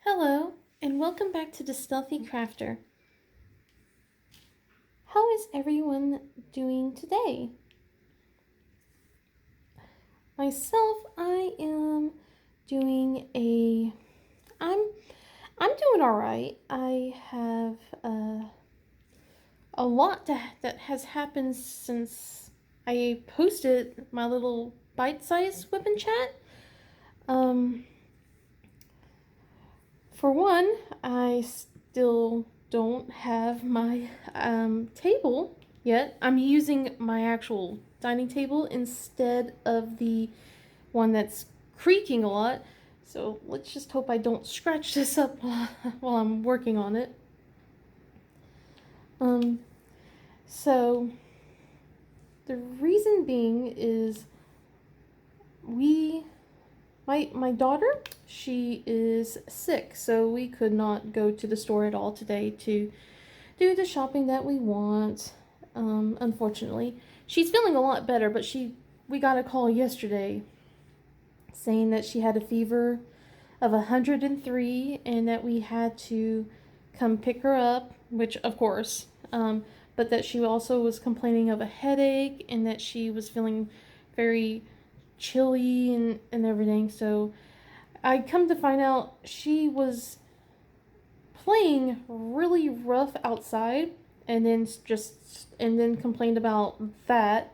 Hello, and welcome back to the Stealthy Crafter. How is everyone doing today? Myself, I am doing a. I'm I'm doing all right. I have a lot that has happened since I posted my little bite-sized whip and chat. Um, For one, I still don't have my table yet. I'm using my actual dining table instead of the one that's creaking a lot. So let's just hope I don't scratch this up while I'm working on it. Um, so the reason being is we my daughter, she is sick, so we could not go to the store at all today to do the shopping that we want. Unfortunately, she's feeling a lot better, but we got a call yesterday saying that she had a fever of 103 and that we had to come pick her up, which of course, but that she also was complaining of a headache and that she was feeling very chilly and everything. So I come to find out she was playing really rough outside and then complained about that.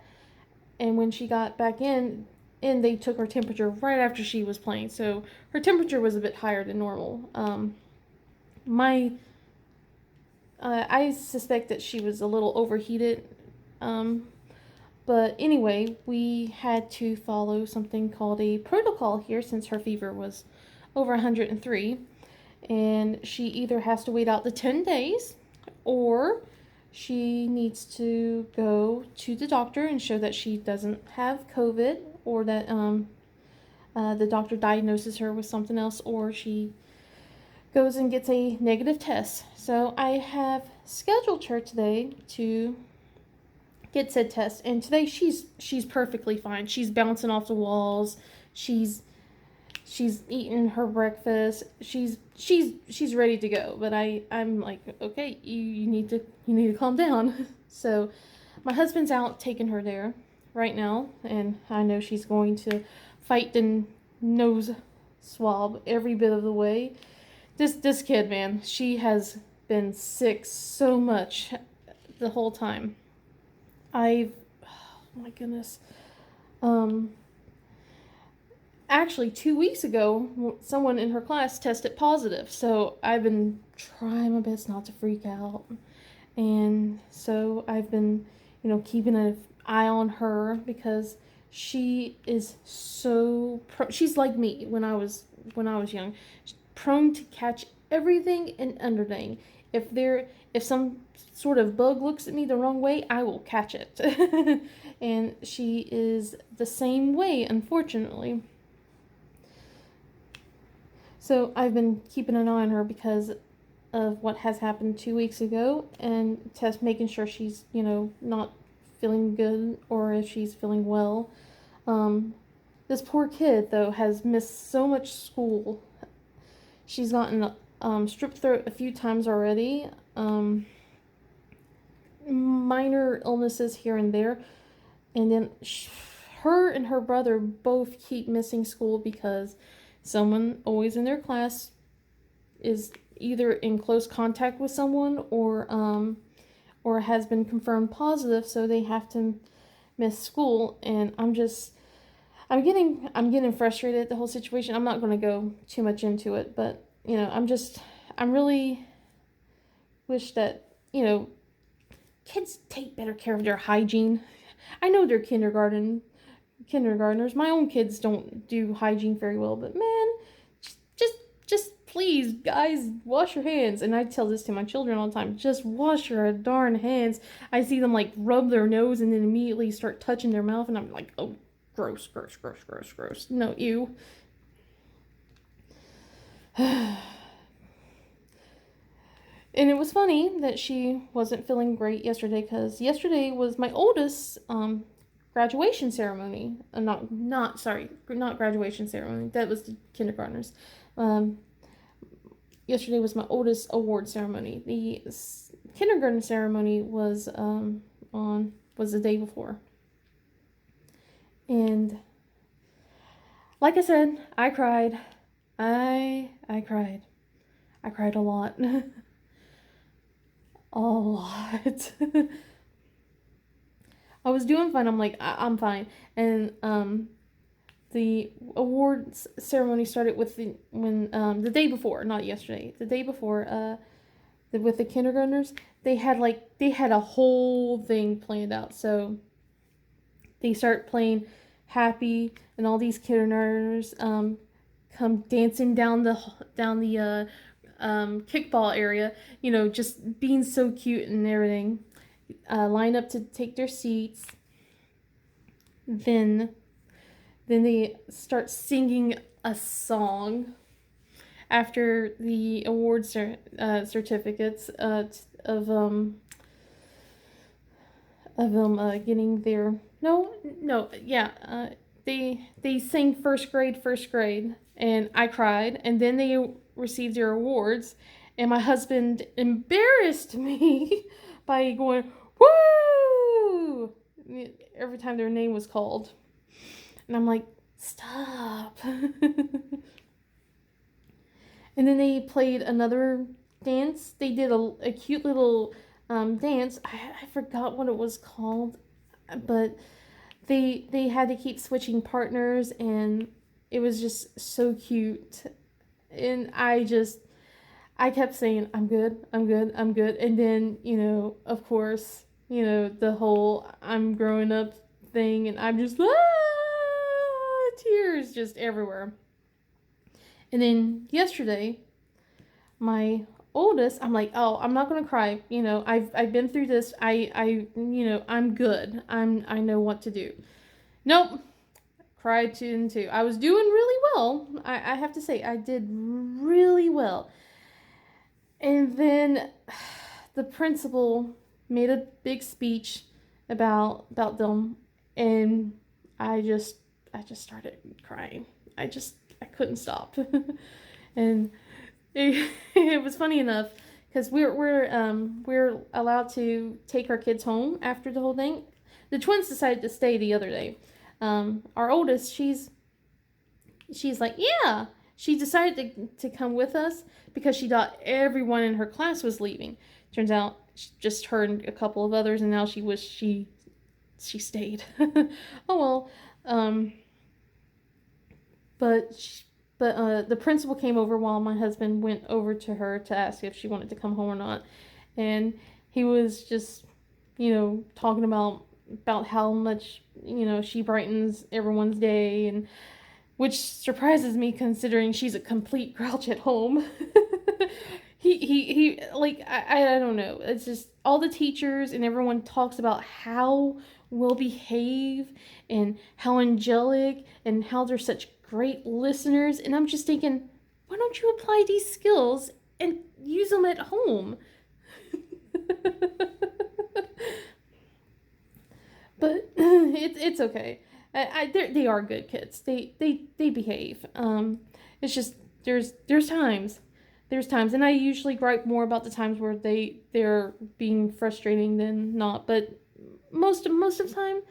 And when she got back in they took her temperature right after she was playing, so her temperature was a bit higher than normal. My I suspect that she was a little overheated. But anyway, we had to follow something called a protocol here since her fever was over 103. And she either has to wait out the 10 days or she needs to go to the doctor and show that she doesn't have COVID, or that the doctor diagnoses her with something else, or she goes and gets a negative test. So I have scheduled her today to get said test, and today she's perfectly fine. She's bouncing off the walls. She's eating her breakfast. She's ready to go. But I'm like, okay, you need to calm down. So my husband's out taking her there right now, and I know she's going to fight the nose swab every bit of the way. This kid, man, she has been sick so much the whole time. Oh my goodness. Um, Actually, 2 weeks ago, someone in her class tested positive. So I've been trying my best not to freak out. And so I've been, keeping an eye on her because she is she's like me when I was young, prone to catch everything and underthing. If some sort of bug looks at me the wrong way, I will catch it. And she is the same way, unfortunately. So I've been keeping an eye on her because of what has happened 2 weeks ago, and making sure she's, not feeling good or if she's feeling well. This poor kid, though, has missed so much school. She's gotten strep throat a few times already. Minor illnesses here and there. And then her and her brother both keep missing school because someone always in their class is either in close contact with someone or has been confirmed positive, so they have to miss school. And I'm getting frustrated at the whole situation. I'm not going to go too much into it, but I'm really wish that kids take better care of their hygiene. I know they're kindergartners. My own kids don't do hygiene very well, but man, just please, guys, wash your hands. And I tell this to my children all the time: just wash your darn hands. I see them like rub their nose and then immediately start touching their mouth, and I'm like, oh, gross, gross, gross, gross, gross. No, ew. And it was funny that she wasn't feeling great yesterday because yesterday was my oldest graduation ceremony. Not graduation ceremony. That was the kindergartners. Um, yesterday was my oldest award ceremony. The kindergarten ceremony was the day before, and like I said, I cried. I cried. I cried a lot. A lot. I was doing fine. I'm like, I'm fine. And the awards ceremony started with the day before, not yesterday. The day before, with the kindergartners, they had a whole thing planned out. So they start playing Happy, and all these kindergartners come dancing down the kickball area. Just being so cute and everything. Line up to take their seats. Then they start singing a song after the award certificates of them getting their they sang first grade, and I cried, and then they received their awards, and my husband embarrassed me by going woo every time their name was called, and I'm like, stop. And then they played another dance. They did a cute little dance. I forgot what it was called, but they had to keep switching partners, and it was just so cute. And I kept saying, I'm good, I'm good, I'm good. And then, of course, the whole I'm growing up thing, and I'm just, tears just everywhere. And then yesterday, my oldest, I'm like, oh, I'm not gonna cry. I've been through this. I'm good. I know what to do. Nope. Cried too. I was doing really well. I have to say, I did really well. And then the principal made a big speech about them, and I just started crying. I couldn't stop. And it was funny enough because we're allowed to take our kids home after the whole thing. The twins decided to stay the other day. Our oldest, she's like, yeah. She decided to come with us because she thought everyone in her class was leaving. Turns out just her and a couple of others, and now she wished she stayed. Oh well. But the principal came over while my husband went over to her to ask if she wanted to come home or not, and he was just, talking about how much she brightens everyone's day, and which surprises me considering she's a complete grouch at home. he like I don't know. It's just all the teachers and everyone talks about how well behaved and how angelic and how they're such great listeners, and I'm just thinking, why don't you apply these skills and use them at home? But it's okay. They are good kids. They behave. It's just there's times, and I usually gripe more about the times where they're being frustrating than not. But most of the time,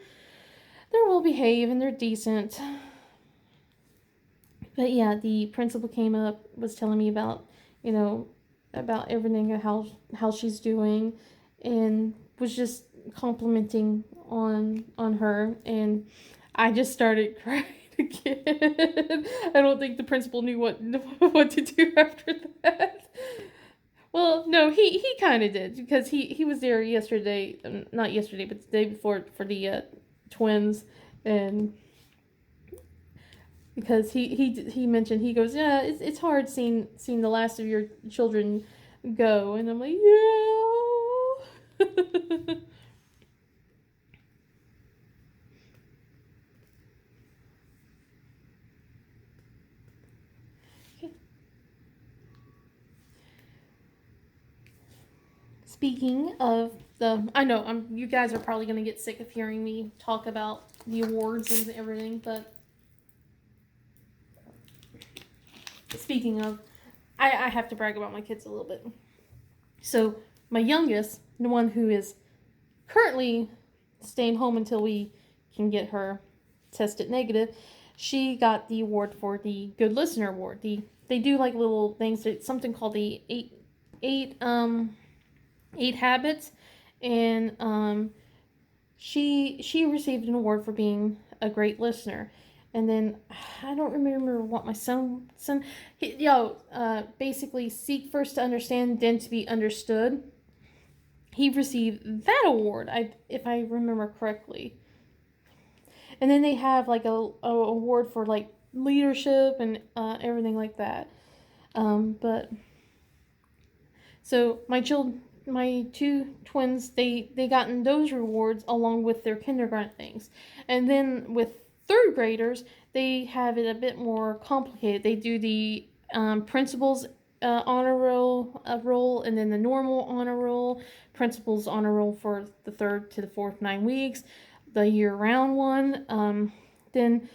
they're well behaved and they're decent. But yeah, the principal came up, was telling me about about everything, how she's doing, and was just complimenting on her, and I just started crying again. I don't think the principal knew what to do after that. Well, no, he kind of did, because he was there yesterday, not yesterday, but the day before for the twins, and because he mentioned, he goes, yeah, it's hard seeing the last of your children go, and I'm like, yeah. Speaking of I know you guys are probably gonna get sick of hearing me talk about the awards and everything, but speaking of, I have to brag about my kids a little bit. So my youngest, the one who is currently staying home until we can get her tested negative, she got the award for the Good Listener Award. They do like little things. It's something called the eight habits, and she received an award for being a great listener. And then I don't remember what my son basically seek first to understand, then to be understood. He received that award, if I remember correctly. And then they have like a award for like leadership and everything like that. But so my two twins, they gotten those rewards along with their kindergarten things. And then with third graders, they have it a bit more complicated. They do the principals honor roll, and then the normal honor roll, principals honor roll for the 3rd to the 4th 9 weeks, the year-round one. Then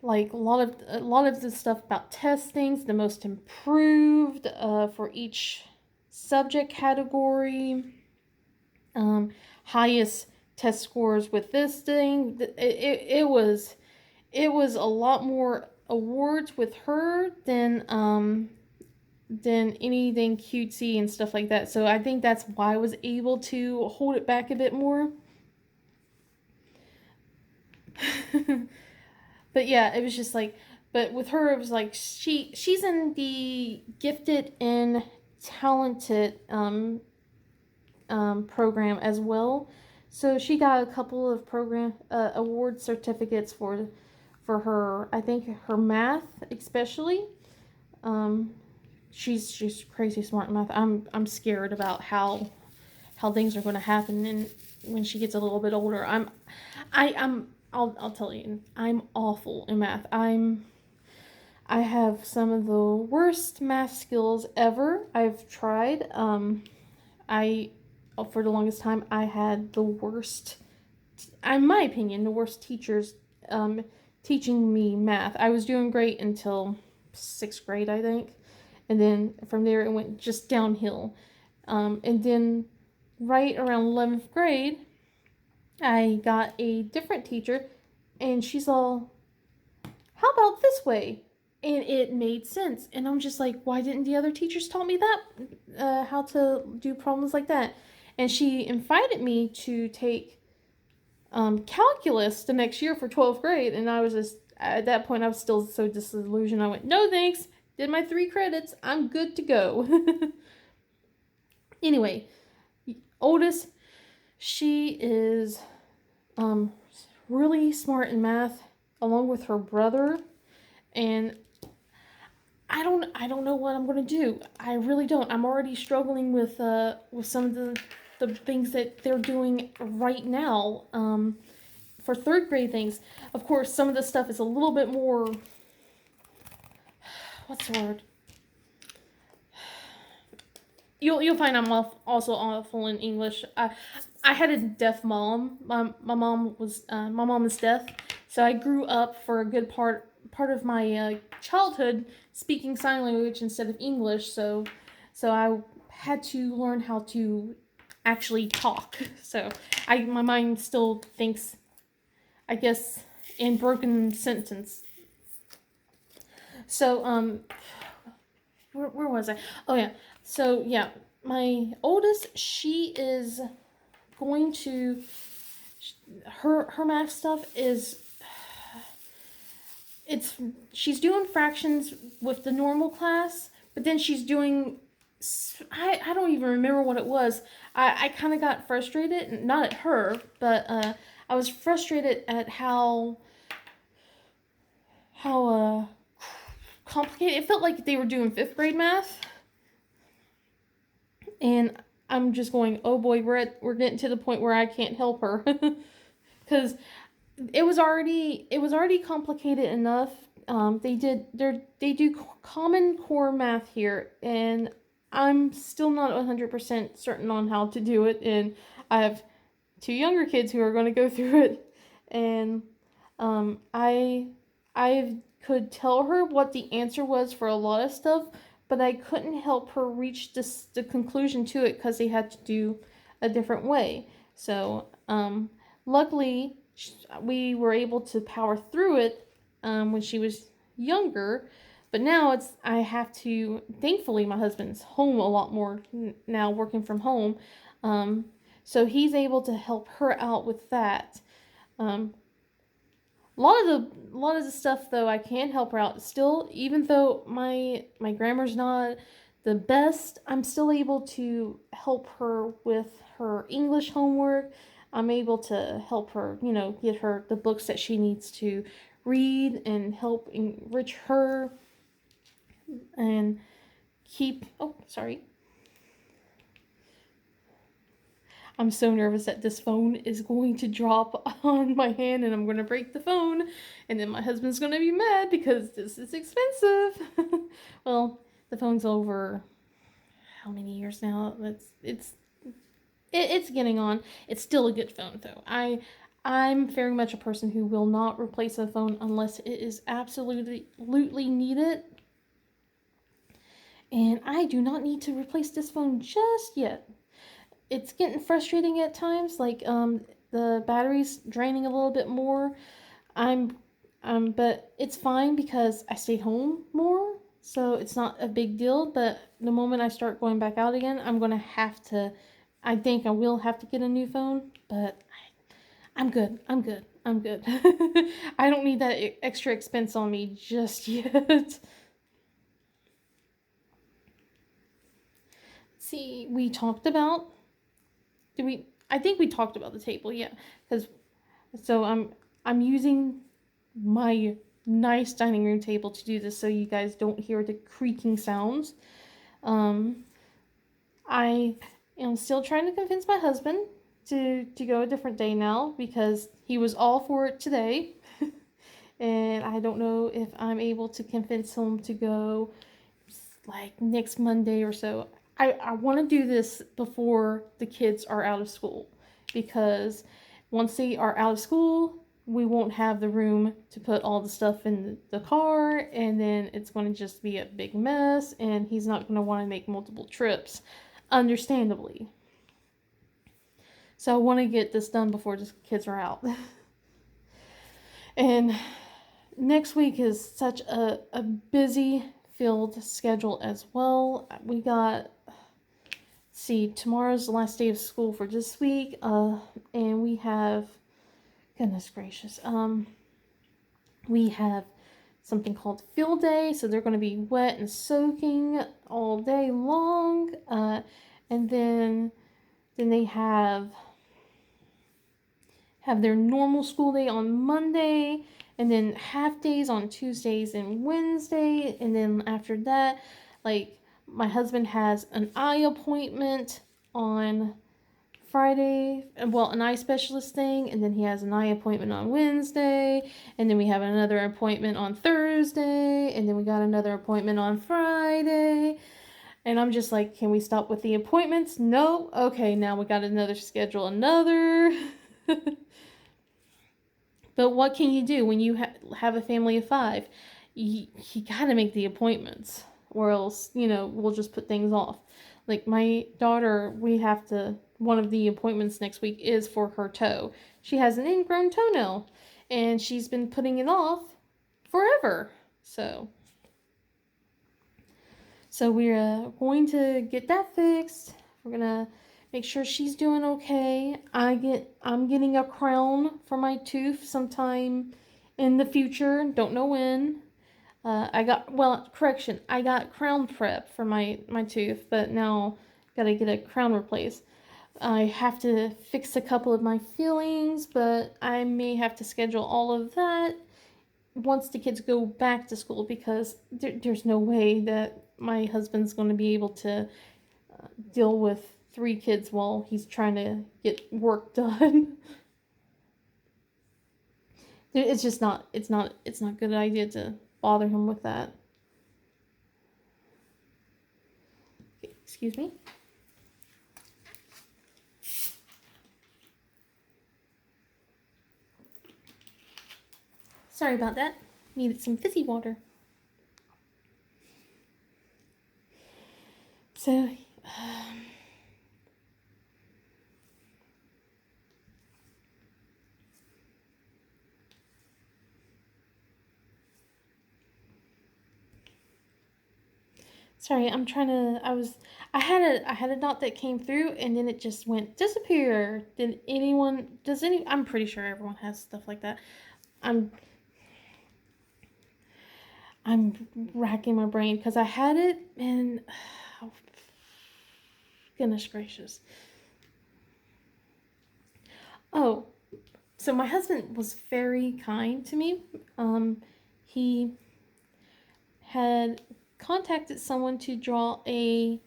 like a lot of the stuff about testings, the most improved for each subject category, highest test scores with this thing. It was a lot more awards with her than anything cutesy and stuff like that. So I think that's why I was able to hold it back a bit more. But yeah, it was just like, but with her, it was like she's in the gifted and talented program as well. So she got a couple of program award certificates for her. I think her math especially. She's crazy smart in math. I'm scared about how things are going to happen and when she gets a little bit older. I'll tell you, I'm awful in math. I have some of the worst math skills ever. I've tried. For the longest time, I had the worst, in my opinion, the worst teachers teaching me math. I was doing great until 6th grade, I think. And then from there, it went just downhill. And then right around 11th grade, I got a different teacher, and she's all, how about this way? And it made sense. And I'm just like, why didn't the other teachers taught me that? How to do problems like that? And she invited me to take calculus the next year for 12th grade. And I was just, at that point, I was still so disillusioned. I went, no thanks. Did my 3 credits. I'm good to go. Anyway, oldest, she is really smart in math, along with her brother, and I don't know what I'm gonna do. I really don't. I'm already struggling with some of the things that they're doing right now for 3rd grade things. Of course, some of the stuff is a little bit more. What's the word? You'll find I'm also awful in English. I had a deaf mom. My mom is deaf, so I grew up for a good part of my childhood speaking sign language instead of English. So I had to learn how to actually talk. So my mind still thinks, I guess, in broken sentence. So where was I? Oh yeah. So yeah, my oldest, she is going to, her math stuff is, she's doing fractions with the normal class, but then she's doing, I don't even remember what it was. I kind of got frustrated, not at her, but I was frustrated at how complicated it felt. Like they were doing 5th grade math. And I'm just going, oh boy, we're getting to the point where I can't help her, because it was already complicated enough. They do Common Core math here, and I'm still not 100% certain on how to do it. And I have 2 younger kids who are going to go through it, and I could tell her what the answer was for a lot of stuff, but I couldn't help her reach the conclusion to it because they had to do a different way. So, luckily, we were able to power through it when she was younger. But now I have to, thankfully, my husband's home a lot more now, working from home. Um, so he's able to help her out with that. Um, a lot of the stuff though I can help her out still, even though my grammar's not the best. I'm still able to help her with her English homework. I'm able to help her, get her the books that she needs to read and help enrich her and keep. Oh, sorry. I'm so nervous that this phone is going to drop on my hand and I'm going to break the phone. And then my husband's going to be mad because this is expensive. Well, the phone's over how many years now? It's getting on. It's still a good phone though. I'm very much a person who will not replace a phone unless it is absolutely needed. And I do not need to replace this phone just yet. It's getting frustrating at times, like the battery's draining a little bit more. I'm but it's fine because I stayed home more, so it's not a big deal. But the moment I start going back out again, I'm gonna have to. I think I will have to get a new phone, but I'm good. I'm good. I'm good. I don't need that extra expense on me just yet. See, we talked about. Did we? I think we talked about the table, yeah. Because so I'm using my nice dining room table to do this, so you guys don't hear the creaking sounds. Um, I am still trying to convince my husband to go a different day now because he was all for it today. And I don't know if I'm able to convince him to go like next Monday or so. I want to do this before the kids are out of school because once they are out of school, we won't have the room to put all the stuff in the car, and then it's going to just be a big mess, and he's not going to want to make multiple trips, understandably. So I want to get this done before the kids are out. And next week is such a busy filled schedule as well. We got, see, tomorrow's the last day of school for this week, and we have, goodness gracious, we have something called field day, so they're going to be wet and soaking all day long, and then they have their normal school day on Monday, and then half days on Tuesdays and Wednesday, and then after that, like, my husband has an eye appointment on Friday, well, an eye specialist thing, and then he has an eye appointment on Wednesday, and then we have another appointment on Thursday, and then we got another appointment on Friday, and I'm just like, can we stop with the appointments? No? Okay, now we got another schedule, another. But what can you do when you have a family of 5? You gotta make the appointments, or else, we'll just put things off. Like my daughter, one of the appointments next week is for her toe. She has an ingrown toenail, and she's been putting it off forever. So we're going to get that fixed. We're gonna make sure she's doing okay. I'm getting a crown for my tooth sometime in the future. Don't know when. I got crown prep for my tooth, but now gotta get a crown replaced. I have to fix a couple of my fillings, but I may have to schedule all of that once the kids go back to school because there's no way that my husband's going to be able to deal with 3 kids while he's trying to get work done. It's just not. It's not a good idea to bother him with that. Excuse me. Sorry about that. Needed some fizzy water. So, sorry, I'm trying to. I had a knot that came through, and then it just went disappear. Did anyone? Does any? I'm pretty sure everyone has stuff like that. I'm I'm racking my brain because I had it, and oh, goodness gracious. Oh, so my husband was very kind to me. He had contacted someone to draw a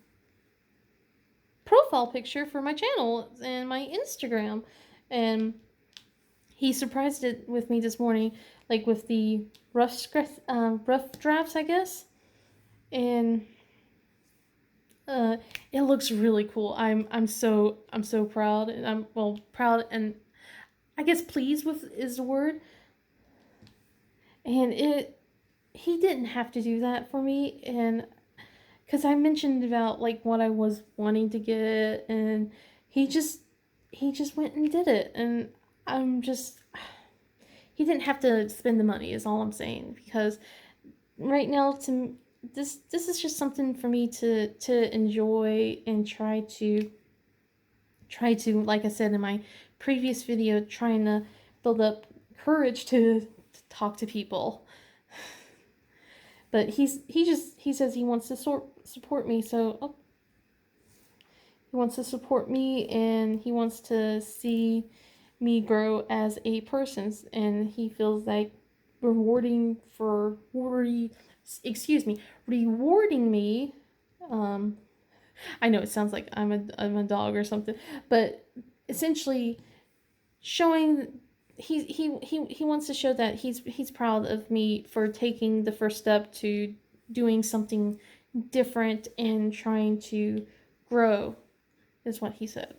profile picture for my channel and my Instagram, and he surprised it with me this morning, like with the rough drafts, I guess, and it looks really cool. I'm so proud, and I'm well proud, and I guess pleased with is the word. And he didn't have to do that for me, and because I mentioned about like what I was wanting to get, and he just he just went and did it, and I'm just he didn't have to spend the money is all I'm saying, because right now to this is just something for me to enjoy and try to, like I said in my previous video, trying to build up courage to talk to people. But he says he wants to support me, so he wants to support me, and he wants to see me grow as a person, and he feels like rewarding for rewarding me. um I know it sounds like I'm a dog or something, but essentially showing he wants to show that he's proud of me for taking the first step to doing something different and trying to grow, is what he said.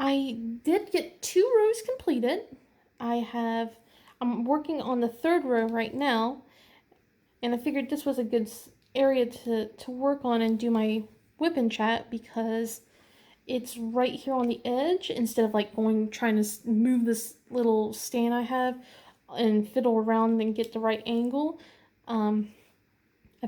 I did get 2 rows completed. I'm working on the 3rd row right now, and I figured this was a good area to work on and do my whip and chat, because it's right here on the edge instead of like trying to move this little stand I have and fiddle around and get the right angle. I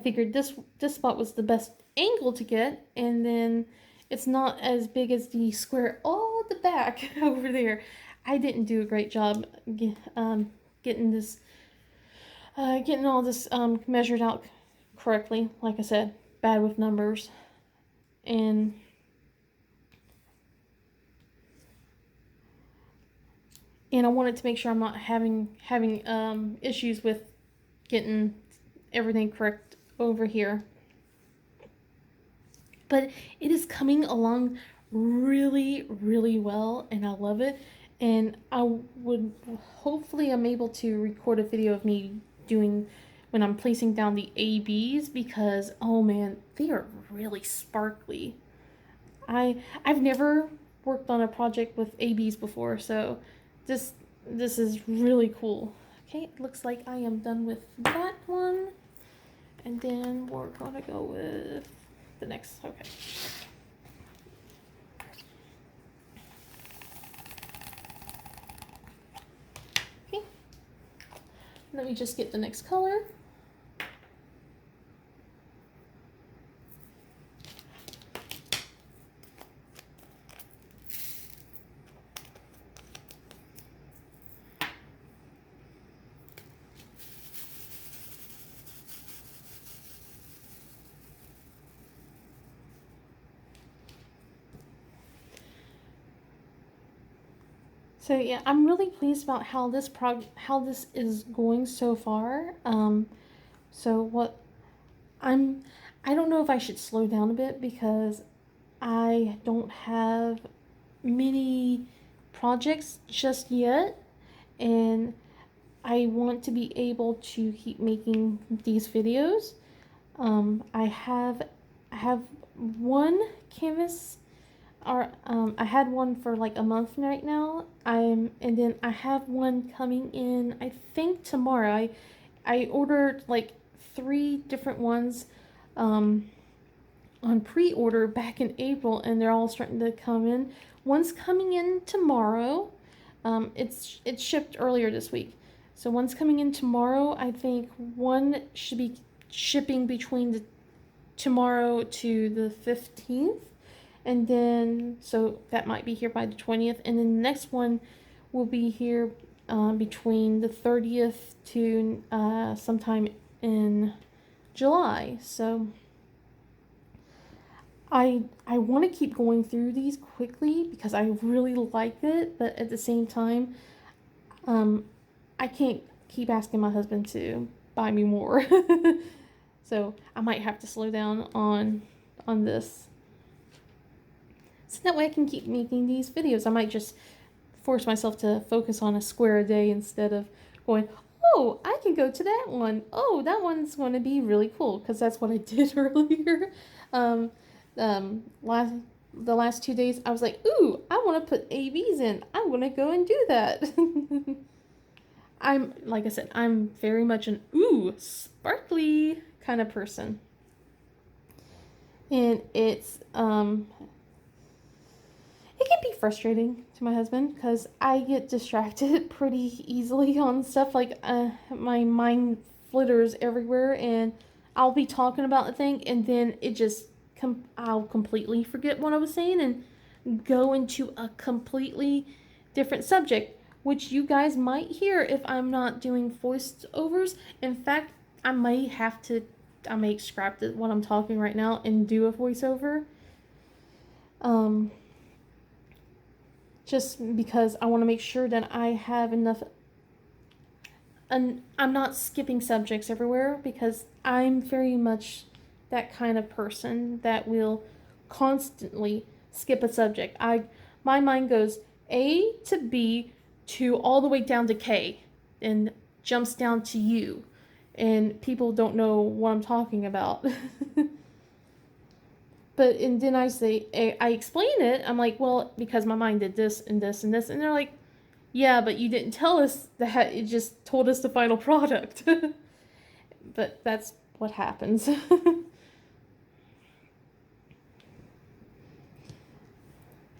figured this spot was the best angle to get, and then it's not as big as the square all at the back over there. I didn't do a great job getting this getting all this measured out correctly. Like I said, bad with numbers, and I wanted to make sure I'm not having issues with getting everything correct over here. But it is coming along really, really well, and I love it. And I would hopefully I'm able to record a video of me doing when I'm placing down the ABs, because oh man, they are really sparkly. I've never worked on a project with ABs before, so this is really cool. Okay, it looks like I am done with that one, and then we're gonna go with the next. Okay. Okay. Let me just get the next color. So yeah, I'm really pleased about how this is going so far. So what I'm I don't know if I should slow down a bit, because I don't have many projects just yet, and I want to be able to keep making these videos. I have I have one canvas, or I had one for like a month right now. And then I have one coming in, I think tomorrow. I ordered like 3 different ones on pre-order back in April, and they're all starting to come in. One's coming in tomorrow. It's shipped earlier this week, so one's coming in tomorrow. I think one should be shipping between the tomorrow to the 15th, and then so that might be here by the 20th, and then the next one will be here between the 30th to sometime in July. So I want to keep going through these quickly because I really like it, but at the same time, I can't keep asking my husband to buy me more. So I might have to slow down on this. So that way I can keep making these videos. I might just force myself to focus on a square a day instead of going, oh, I can go to that one. Oh, that one's going to be really cool, because that's what I did earlier. The last 2 days, I was like, ooh, I want to put ABs in. I want to go and do that. Like I said, I'm very much an ooh, sparkly kind of person. And it can be frustrating to my husband because I get distracted pretty easily on stuff. Like my mind flitters everywhere, and I'll be talking about a thing, and then it just I'll completely forget what I was saying and go into a completely different subject, which you guys might hear if I'm not doing voiceovers. In fact, I may scrap what I'm talking right now and do a voiceover. Just because I want to make sure that I have enough, and I'm not skipping subjects everywhere, because I'm very much that kind of person that will constantly skip a subject. My mind goes A to B to all the way down to K and jumps down to U, and people don't know what I'm talking about. And then I explain it. I'm like, well, because my mind did this and this and this, and they're like, yeah, but you didn't tell us that. It just told us the final product. But that's what happens.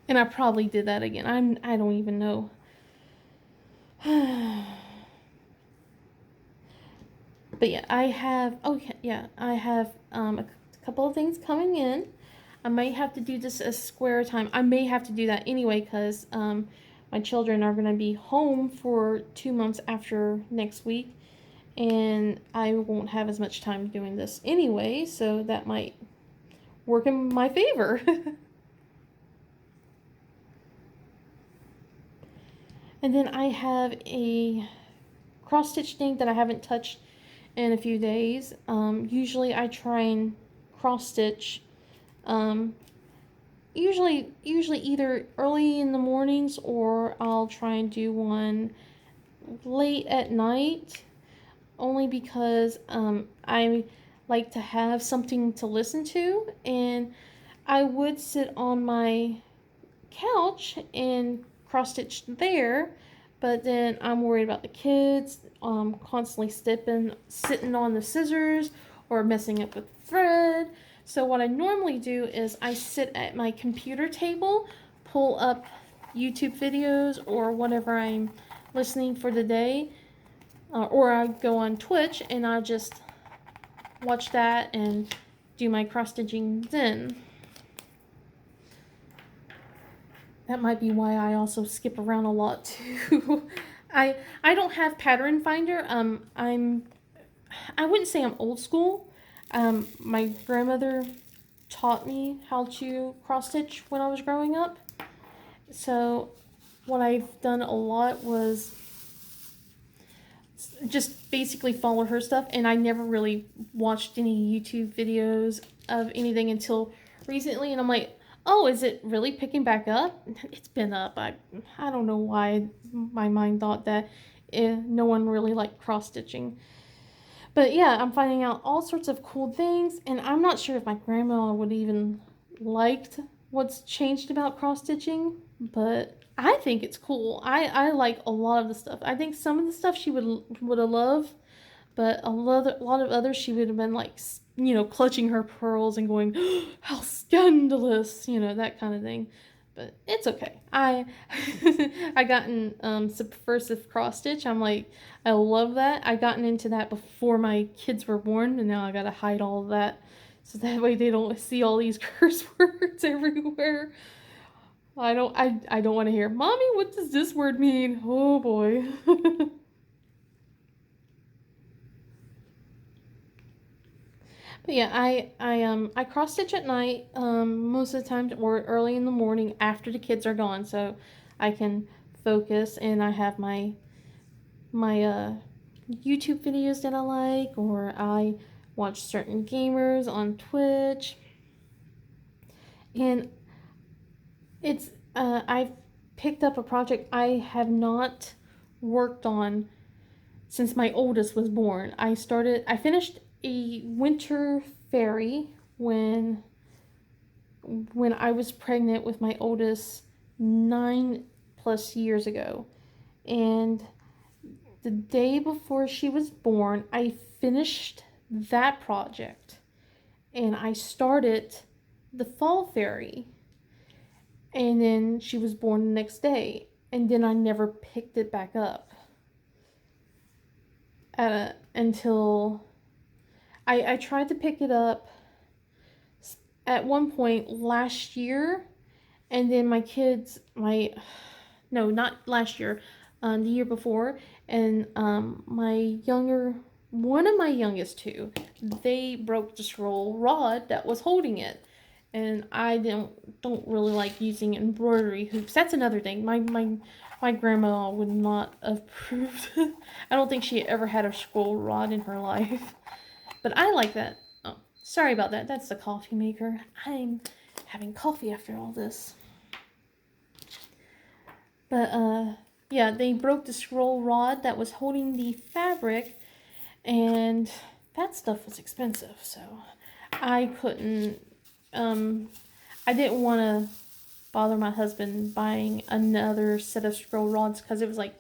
And I probably did that again. I don't even know. But yeah, I have a couple of things coming in. I might have to do this a square time. I may have to do that anyway, because my children are going to be home for 2 months after next week, and I won't have as much time doing this anyway, so that might work in my favor. And then I have a cross stitch thing that I haven't touched in a few days. Usually I try and cross stitch usually either early in the mornings, or I'll try and do one late at night, only because I like to have something to listen to. And I would sit on my couch and cross stitch there, but then I'm worried about the kids constantly sitting on the scissors or messing up with thread. So what I normally do is I sit at my computer table, pull up YouTube videos or whatever I'm listening for the day, or I go on Twitch and I just watch that and do my cross stitching then. That might be why I also skip around a lot too. I don't have pattern finder. I wouldn't say I'm old school. My grandmother taught me how to cross stitch when I was growing up. So what I've done a lot was just basically follow her stuff, and I never really watched any YouTube videos of anything until recently, and I'm like, oh, is it really picking back up? It's been up. I don't know why my mind thought that no one really liked cross stitching. But yeah, I'm finding out all sorts of cool things, and I'm not sure if my grandma would even liked what's changed about cross stitching, but I think it's cool. I like a lot of the stuff. I think some of the stuff she would have loved, but a lot of others she would have been like, clutching her pearls and going, "How scandalous," that kind of thing. But it's okay. I gotten subversive cross stitch. I'm like, I love that. I gotten into that before my kids were born, and now I gotta hide all of that, so that way they don't see all these curse words everywhere. I don't want to hear, "Mommy, what does this word mean?" Oh boy. But yeah, I cross stitch at night, most of the time, or early in the morning after the kids are gone, so I can focus, and I have my YouTube videos that I like, or I watch certain gamers on Twitch, and it's I've picked up a project I have not worked on since my oldest was born. I finished a winter fairy when I was pregnant with my oldest 9+ years ago. And the day before she was born, I finished that project and I started the fall fairy. And then she was born the next day. And then I never picked it back up until I tried to pick it up at one point last year, and then my kids, my no, not last year, the year before, and one of my youngest two, they broke the scroll rod that was holding it, and I don't really like using embroidery hoops. That's another thing. My grandma would not approve. I don't think she ever had a scroll rod in her life, but I like that. Oh, sorry about that. That's the coffee maker. I'm having coffee after all this. But yeah, they broke the scroll rod that was holding the fabric, and that stuff was expensive. So I couldn't. I didn't want to bother my husband buying another set of scroll rods because it was like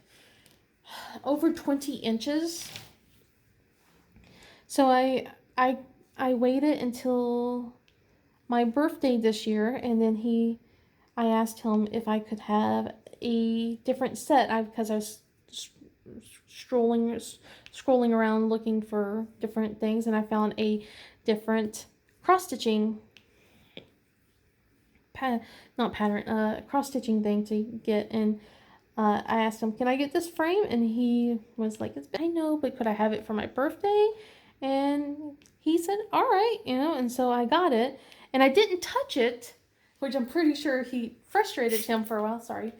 over 20 inches. So I waited until my birthday this year, and then I asked him if I could have a different set. Because I was scrolling scrolling around looking for different things, and I found a different cross stitching not pattern cross stitching thing to get. And I asked him, can I get this frame? And he was like, I know, but could I have it for my birthday? And he said, all right, and so I got it, and I didn't touch it, which I'm pretty sure he frustrated him for a while. Sorry.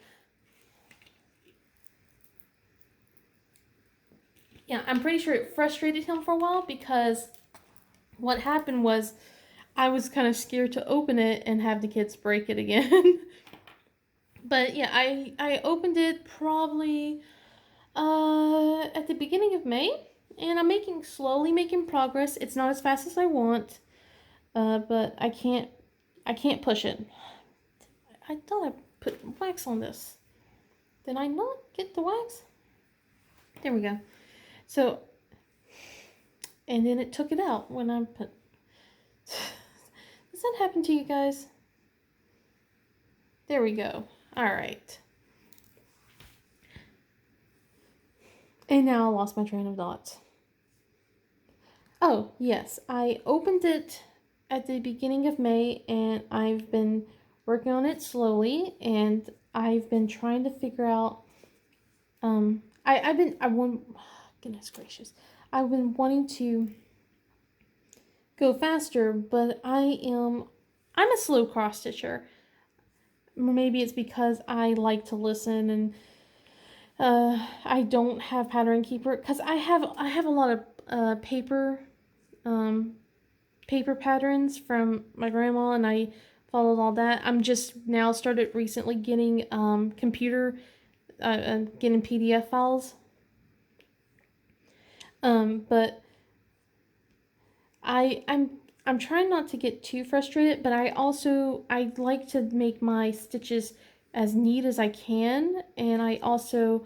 Yeah, I'm pretty sure it frustrated him for a while, because what happened was I was kind of scared to open it and have the kids break it again. But yeah, I opened it probably at the beginning of May, and I'm slowly making progress. It's not as fast as I want, but I can't push it. I thought I put wax on this. Did I not get the wax? There we go. So, and then it took it out when I put. Does that happen to you guys? There we go. All right. And now I lost my train of thought. Oh, yes. I opened it at the beginning of May, and I've been working on it slowly, and I've been trying to figure out goodness gracious. I've been wanting to go faster, but I'm a slow cross stitcher. Maybe it's because I like to listen, and I don't have pattern keeper, because I have a lot of paper patterns from my grandma, and I followed all that. I'm just now started recently getting getting PDF files. But I'm trying not to get too frustrated, but I like to make my stitches as neat as I can, and I also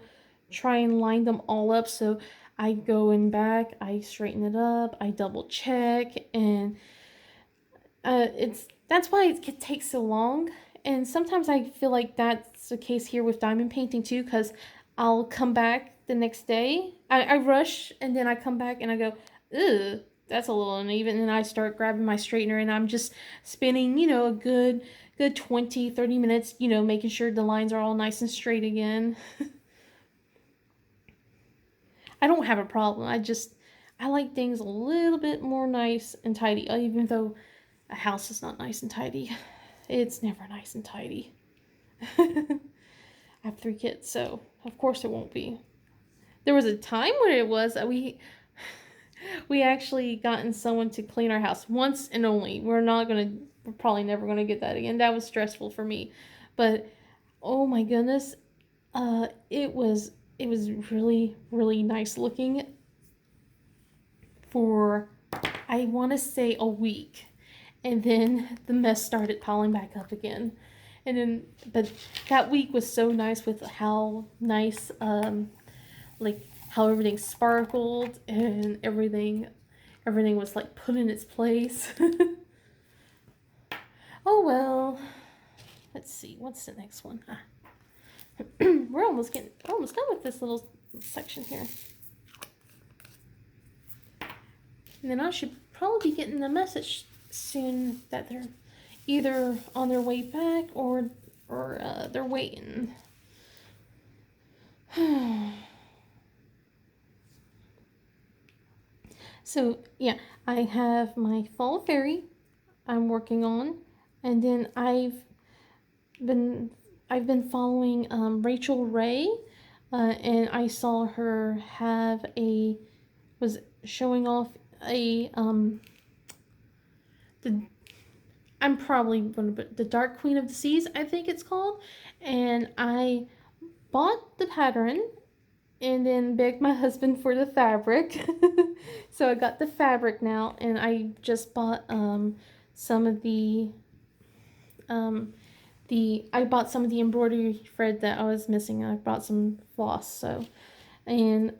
try and line them all up. So I go in back, I straighten it up, I double check, and it's that's why it takes so long. And sometimes I feel like that's the case here with diamond painting too, because I'll come back the next day. I rush and then I come back and I go, ugh, that's a little uneven. And I start grabbing my straightener and I'm just spinning, a good 20, 30 minutes, making sure the lines are all nice and straight again. I don't have a problem. I like things a little bit more nice and tidy, even though a house is not nice and tidy. It's never nice and tidy. I have 3 kids, so of course it won't be. There was a time when it was we actually gotten someone to clean our house once and only. We're probably never gonna get that again. That was stressful for me, but oh my goodness, it was really really nice looking for I want to say a week, and then the mess started piling back up again. And then, but that week was so nice with how nice, like how everything sparkled and everything was like put in its place. Oh well, let's see, what's the next one? We're almost done with this little section here. And then I should probably be getting the message soon that they're either on their way back or they're waiting. So yeah, I have my fall fairy I'm working on, and then been I've been following Rachel Ray, and I saw her was showing off a the I'm probably going to put the Dark Queen of the Seas, I think it's called, and I bought the pattern and then begged my husband for the fabric. So I got the fabric now, and I just bought some of I bought some of the embroidery thread that I was missing. I bought some floss, so and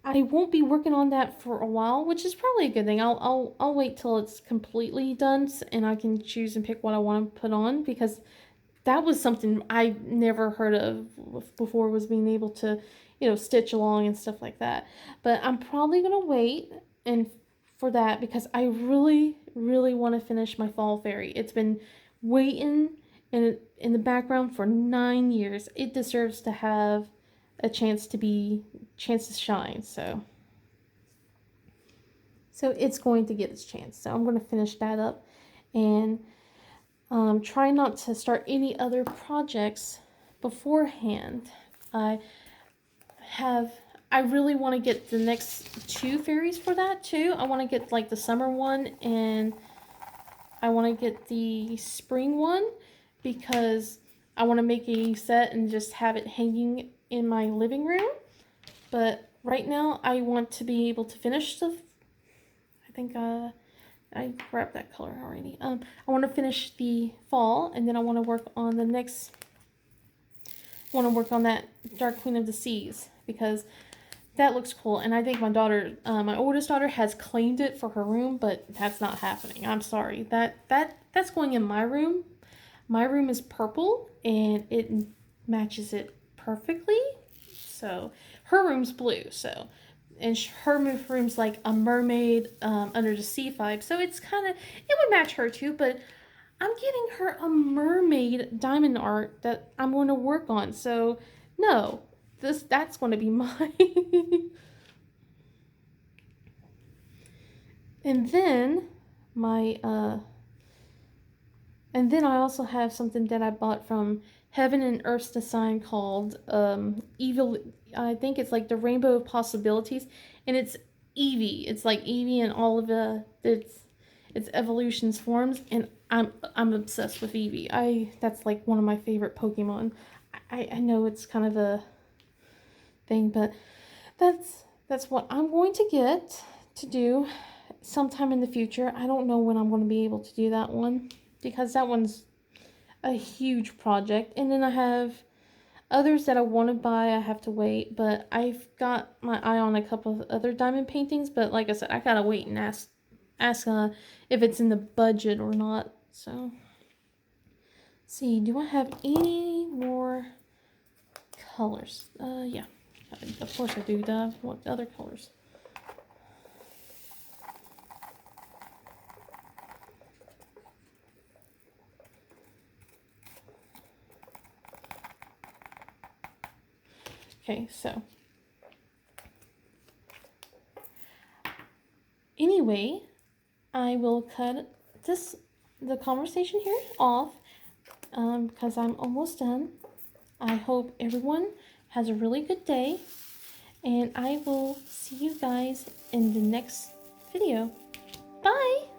I won't be working on that for a while, which is probably a good thing. I'll wait till it's completely done and I can choose and pick what I want to put on, because that was something I never heard of before, was being able to, stitch along and stuff like that. But I'm probably gonna wait and for that, because I really, really want to finish my fall fairy. It's been waiting in the background for 9 years. It deserves to have a chance to shine. So it's going to get its chance. So I'm going to finish that up and try not to start any other projects beforehand. I really want to get the next 2 fairies for that too. I want to get like the summer one, and I want to get the spring one, because I want to make a set and just have it hanging in my living room. But right now I want to be able to finish I think I grabbed that color already. I want to finish the fall, and then I want to work on that Dark Queen of the Seas, because that looks cool. And I think my daughter, my oldest daughter, has claimed it for her room, but that's not happening. I'm sorry. That's going in my room. My room is purple, and it matches it perfectly. So her room's blue. And her room's like a mermaid under the sea vibe. So it would match her too. But I'm getting her a mermaid diamond art that I'm going to work on. So no, that's going to be mine. And then I also have something that I bought from Heaven and Earth's Design called Evil. I think it's like the Rainbow of Possibilities, and it's Eevee. It's like Eevee and all of its evolutions forms, and I'm obsessed with Eevee. That's like one of my favorite Pokemon. I know it's kind of a thing, but that's what I'm going to get to do. sometime in the future. I don't know when I'm going to be able to do that one because that one's a huge project. And then I have others that I want to buy. I have to wait, but I've got my eye on a couple of other diamond paintings. But like I said, I gotta wait and ask if it's in the budget or not. So, see, do I have any more colors? Yeah, of course I do. What other colors? Okay, so anyway, I will cut the conversation here off because I'm almost done. I hope everyone has a really good day, and I will see you guys in the next video. Bye!